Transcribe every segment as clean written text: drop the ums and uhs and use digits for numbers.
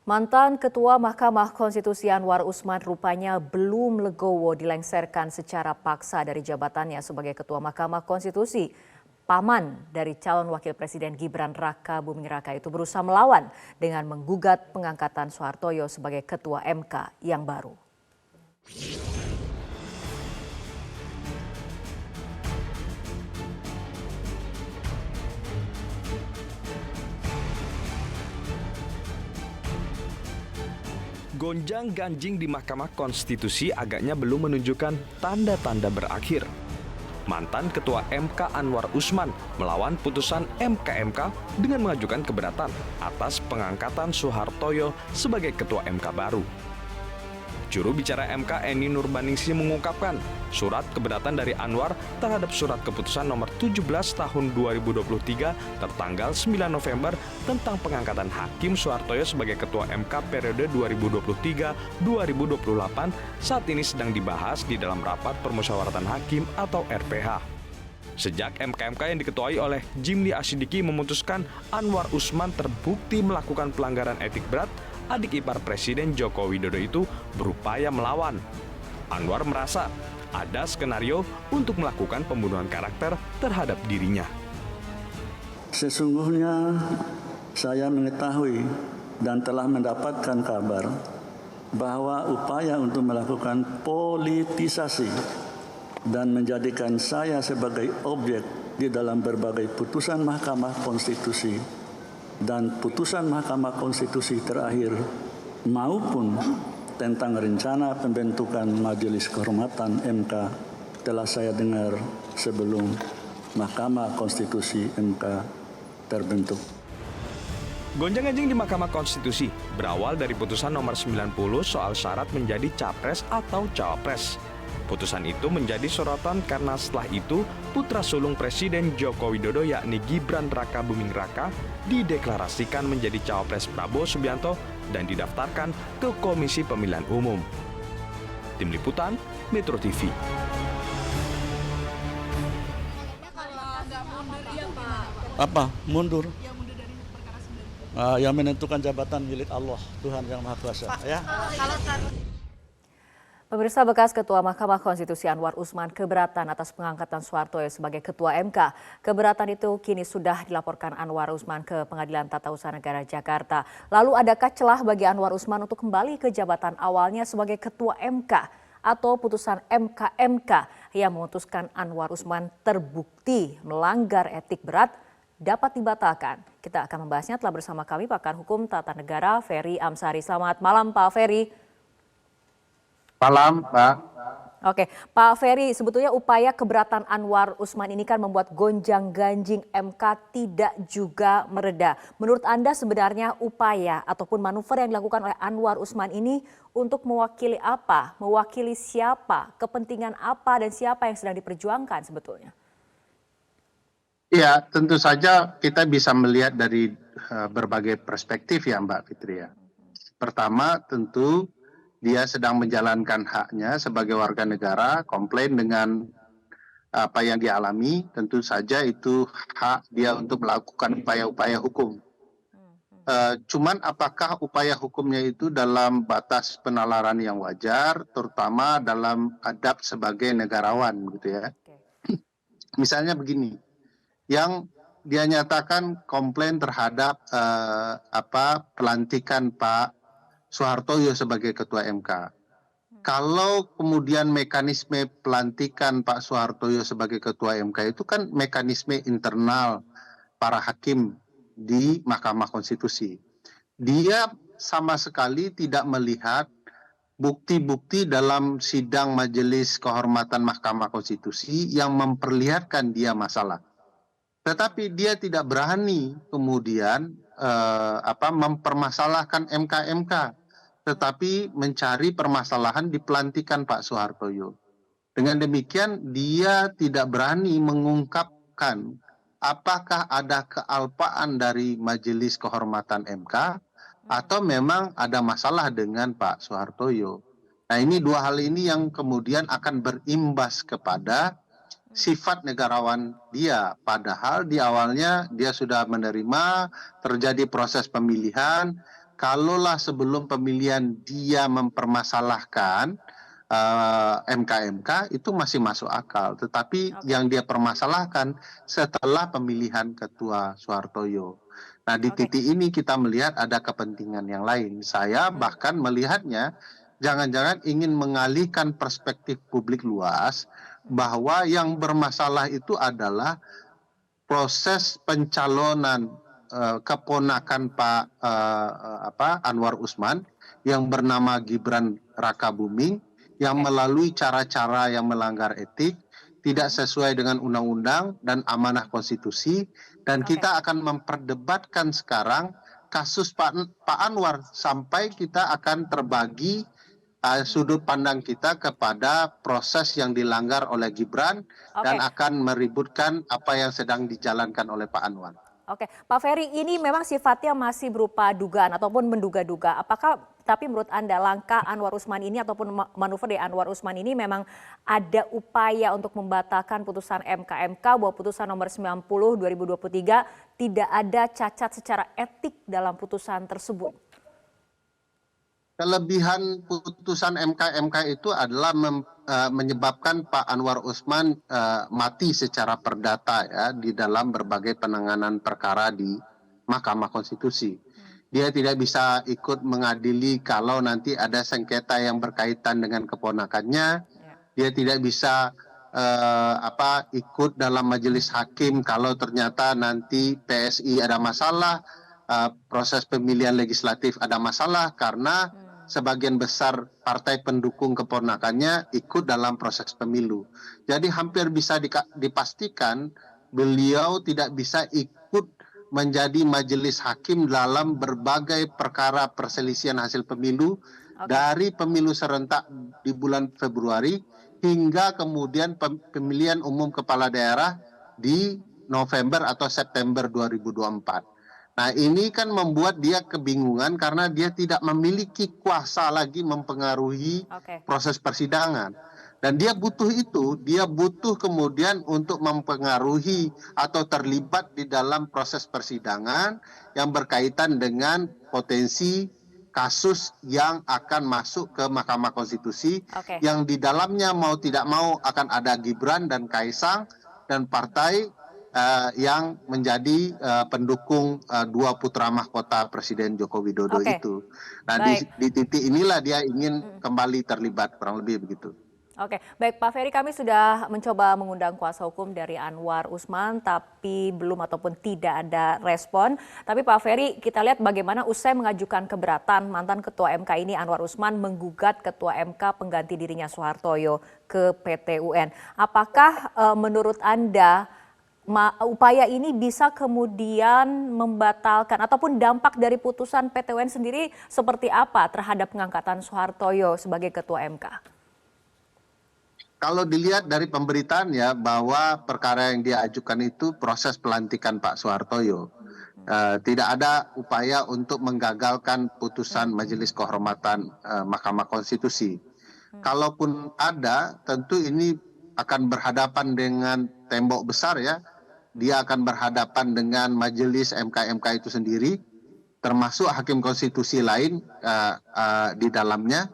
Mantan Ketua Mahkamah Konstitusi Anwar Usman rupanya belum legowo dilengsarkan secara paksa dari jabatannya sebagai Ketua Mahkamah Konstitusi. Paman dari calon Wakil Presiden Gibran Raka Buming Raka itu berusaha melawan dengan menggugat pengangkatan Soehartoyo sebagai Ketua MK yang baru. Gonjang-ganjing di Mahkamah Konstitusi agaknya belum menunjukkan tanda-tanda berakhir. Mantan Ketua MK Anwar Usman melawan putusan MK dengan mengajukan keberatan atas pengangkatan Soehartoyo sebagai Ketua MK baru. Juru bicara MK Eni Nurbaningsih mengungkapkan surat keberatan dari Anwar terhadap surat keputusan nomor 17 tahun 2023 tertanggal 9 November tentang pengangkatan Hakim Soehartoyo sebagai Ketua MK periode 2023-2028 saat ini sedang dibahas di dalam rapat permusyawaratan hakim atau RPH. Sejak MK yang diketuai oleh Jimli Asyidiki memutuskan Anwar Usman terbukti melakukan pelanggaran etik berat, adik ipar Presiden Joko Widodo itu berupaya melawan. Anwar merasa ada skenario untuk melakukan pembunuhan karakter terhadap dirinya. Sesungguhnya saya mengetahui dan telah mendapatkan kabar bahwa upaya untuk melakukan politisasi dan menjadikan saya sebagai objek di dalam berbagai putusan Mahkamah Konstitusi dan putusan Mahkamah Konstitusi terakhir maupun tentang rencana pembentukan Majelis Kehormatan MK telah saya dengar sebelum Mahkamah Konstitusi MK terbentuk. Gonjang-ganjing di Mahkamah Konstitusi berawal dari putusan nomor 90 soal syarat menjadi capres atau cawapres. Putusan itu menjadi sorotan karena setelah itu putra sulung Presiden Joko Widodo yakni Gibran Raka Buming Raka dideklarasikan menjadi cawapres Prabowo Subianto dan didaftarkan ke Komisi Pemilihan Umum. Tim Liputan Metro TV. Apa? Mundur? Yang menentukan jabatan milik Allah, Tuhan Yang Maha Kuasa. Ya. Pemirsa, bekas Ketua Mahkamah Konstitusi Anwar Usman keberatan atas pengangkatan Soehartoyo sebagai Ketua MK. Keberatan itu kini sudah dilaporkan Anwar Usman ke Pengadilan Tata Usaha Negara Jakarta. Lalu adakah celah bagi Anwar Usman untuk kembali ke jabatan awalnya sebagai Ketua MK? Atau putusan MK yang memutuskan Anwar Usman terbukti melanggar etik berat dapat dibatalkan? Kita akan membahasnya telah bersama kami pakar hukum tata negara Ferry Amsari. Selamat malam Pak Ferry. Malam, Pak. Oke, Pak Ferry, sebetulnya upaya keberatan Anwar Usman ini kan membuat gonjang-ganjing MK tidak juga mereda. Menurut Anda sebenarnya upaya ataupun manuver yang dilakukan oleh Anwar Usman ini untuk mewakili apa? Mewakili siapa? Kepentingan apa dan siapa yang sedang diperjuangkan sebetulnya? Ya, tentu saja kita bisa melihat dari berbagai perspektif ya Mbak Fitri ya. Pertama tentu dia sedang menjalankan haknya sebagai warga negara, komplain dengan apa yang dialami, tentu saja itu hak dia untuk melakukan upaya-upaya hukum. Cuman apakah upaya hukumnya itu dalam batas penalaran yang wajar, terutama dalam adab sebagai negarawan gitu ya. Misalnya begini, yang dia nyatakan komplain terhadap pelantikan Pak Soehartoyo sebagai Ketua MK. Kalau kemudian mekanisme pelantikan Pak Soehartoyo sebagai Ketua MK itu kan mekanisme internal para hakim di Mahkamah Konstitusi. Dia sama sekali tidak melihat bukti-bukti dalam sidang Majelis Kehormatan Mahkamah Konstitusi yang memperlihatkan dia masalah. Tetapi dia tidak berani kemudian mempermasalahkan MK, tetapi mencari permasalahan di pelantikan Pak Soehartoyo. Dengan demikian dia tidak berani mengungkapkan apakah ada kealpaan dari Majelis Kehormatan MK atau memang ada masalah dengan Pak Soehartoyo. Nah, ini dua hal ini yang kemudian akan berimbas kepada sifat negarawan dia. Padahal di awalnya dia sudah menerima terjadi proses pemilihan, kalaulah sebelum pemilihan dia mempermasalahkan MK-MK itu masih masuk akal. Tetapi yang dia permasalahkan setelah pemilihan Ketua Soehartoyo. Nah, di titik ini kita melihat ada kepentingan yang lain. Saya bahkan melihatnya jangan-jangan ingin mengalihkan perspektif publik luas bahwa yang bermasalah itu adalah proses pencalonan keponakan Pak Anwar Usman yang bernama Gibran Rakabuming yang melalui cara-cara yang melanggar etik, tidak sesuai dengan undang-undang dan amanah konstitusi, dan kita akan memperdebatkan sekarang kasus Pak Anwar sampai kita akan terbagi sudut pandang kita kepada proses yang dilanggar oleh Gibran dan akan meributkan apa yang sedang dijalankan oleh Pak Anwar. Oke, Pak Ferry, ini memang sifatnya masih berupa dugaan ataupun menduga-duga. Apakah tapi menurut Anda langkah Anwar Usman ini ataupun manuver dari Anwar Usman ini memang ada upaya untuk membatalkan putusan MK bahwa putusan nomor 90 2023 tidak ada cacat secara etik dalam putusan tersebut? Kelebihan putusan MK itu adalah menyebabkan Pak Anwar Usman mati secara perdata ya di dalam berbagai penanganan perkara di Mahkamah Konstitusi. Dia tidak bisa ikut mengadili kalau nanti ada sengketa yang berkaitan dengan keponakannya. Dia tidak bisa ikut dalam majelis hakim kalau ternyata nanti PSI ada masalah, proses pemilihan legislatif ada masalah karena sebagian besar partai pendukung keponakannya ikut dalam proses pemilu. Jadi hampir bisa dipastikan beliau tidak bisa ikut menjadi majelis hakim dalam berbagai perkara perselisihan hasil pemilu dari pemilu serentak di bulan Februari hingga kemudian pemilihan umum kepala daerah di November atau September 2024. Nah, ini kan membuat dia kebingungan karena dia tidak memiliki kuasa lagi mempengaruhi proses persidangan. Dan dia butuh itu, dia butuh kemudian untuk mempengaruhi atau terlibat di dalam proses persidangan yang berkaitan dengan potensi kasus yang akan masuk ke Mahkamah Konstitusi yang di dalamnya mau tidak mau akan ada Gibran dan Kaisang dan partai yang menjadi pendukung dua putra mahkota Presiden Joko Widodo itu. Nah, di titik inilah dia ingin kembali terlibat, kurang lebih begitu. Oke, baik Pak Ferry, kami sudah mencoba mengundang kuasa hukum dari Anwar Usman, tapi belum ataupun tidak ada respon. Tapi Pak Ferry, kita lihat bagaimana usai mengajukan keberatan, mantan Ketua MK ini Anwar Usman menggugat Ketua MK pengganti dirinya Soehartoyo ke PT UN. Apakah menurut Anda upaya ini bisa kemudian membatalkan ataupun dampak dari putusan PT UN sendiri seperti apa terhadap pengangkatan Soehartoyo sebagai Ketua MK? Kalau dilihat dari pemberitaan ya bahwa perkara yang dia ajukan itu proses pelantikan Pak Soehartoyo. Tidak ada upaya untuk menggagalkan putusan Majelis Kehormatan Mahkamah Konstitusi. Kalaupun ada, tentu ini akan berhadapan dengan tembok besar ya. Dia akan berhadapan dengan majelis MK itu sendiri, termasuk hakim konstitusi lain di dalamnya,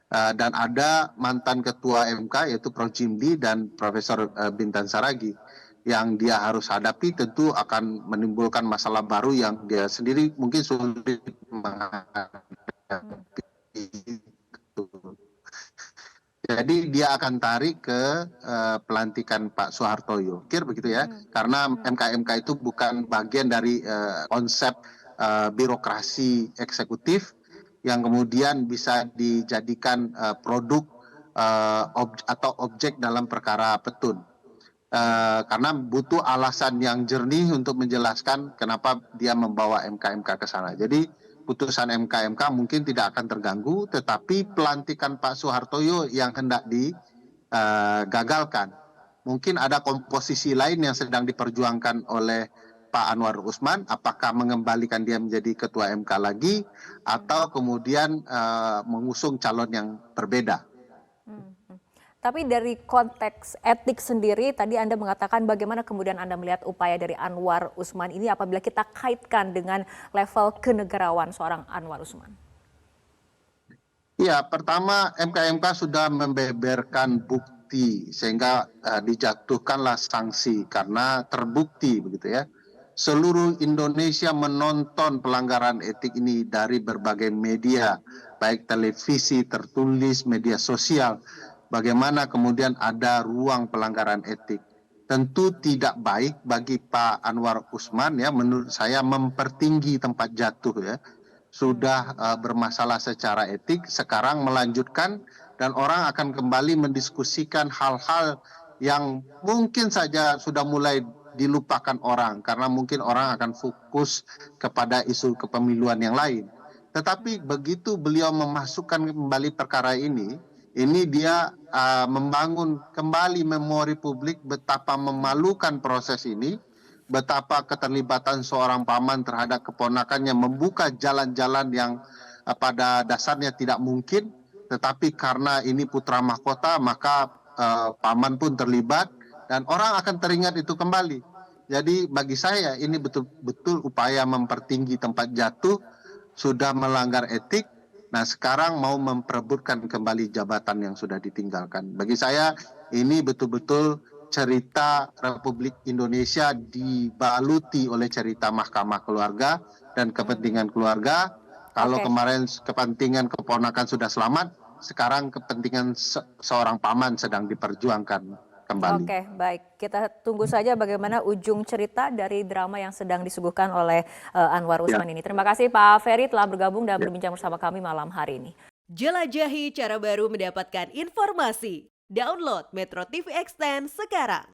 dan ada mantan ketua MK yaitu Prof. Jimli dan Profesor Bintan Saragi. Yang dia harus hadapi tentu akan menimbulkan masalah baru yang dia sendiri mungkin sulit menghadapi. Jadi dia akan tarik ke pelantikan Pak Soehartoyo, kira begitu ya, karena MK itu bukan bagian dari konsep birokrasi eksekutif yang kemudian bisa dijadikan produk atau objek dalam perkara petun, karena butuh alasan yang jernih untuk menjelaskan kenapa dia membawa MK ke sana. Jadi putusan MK mungkin tidak akan terganggu, tetapi pelantikan Pak Soehartoyo yang hendak digagalkan. Mungkin ada komposisi lain yang sedang diperjuangkan oleh Pak Anwar Usman, apakah mengembalikan dia menjadi Ketua MK lagi, atau kemudian mengusung calon yang berbeda. Tapi dari konteks etik sendiri, tadi Anda mengatakan bagaimana kemudian Anda melihat upaya dari Anwar Usman ini apabila kita kaitkan dengan level kenegarawan seorang Anwar Usman? Ya, pertama MK sudah membeberkan bukti sehingga dijatuhkanlah sanksi karena terbukti begitu ya. Seluruh Indonesia menonton pelanggaran etik ini dari berbagai media, baik televisi, tertulis, media sosial. Bagaimana kemudian ada ruang pelanggaran etik. Tentu tidak baik bagi Pak Anwar Usman ya, menurut saya mempertinggi tempat jatuh ya. Sudah bermasalah secara etik, sekarang melanjutkan dan orang akan kembali mendiskusikan hal-hal yang mungkin saja sudah mulai dilupakan orang karena mungkin orang akan fokus kepada isu kepemiluan yang lain. Tetapi begitu beliau memasukkan kembali perkara ini dia membangun kembali memori publik betapa memalukan proses ini, betapa keterlibatan seorang paman terhadap keponakannya membuka jalan-jalan yang pada dasarnya tidak mungkin, tetapi karena ini putra mahkota maka paman pun terlibat dan orang akan teringat itu kembali. Jadi bagi saya ini betul-betul upaya mempertinggi tempat jatuh, sudah melanggar etik. Nah sekarang mau memperebutkan kembali jabatan yang sudah ditinggalkan. Bagi saya ini betul-betul cerita Republik Indonesia dibaluti oleh cerita mahkamah keluarga dan kepentingan keluarga. Kalau kemarin kepentingan keponakan sudah selamat, sekarang kepentingan seorang paman sedang diperjuangkan kembali. Oke, baik. Kita tunggu saja bagaimana ujung cerita dari drama yang sedang disuguhkan oleh Anwar Usman ini. Terima kasih Pak Ferry telah bergabung dan berbincang bersama kami malam hari ini. Jelajahi cara baru mendapatkan informasi. Download Metro TV Extend sekarang.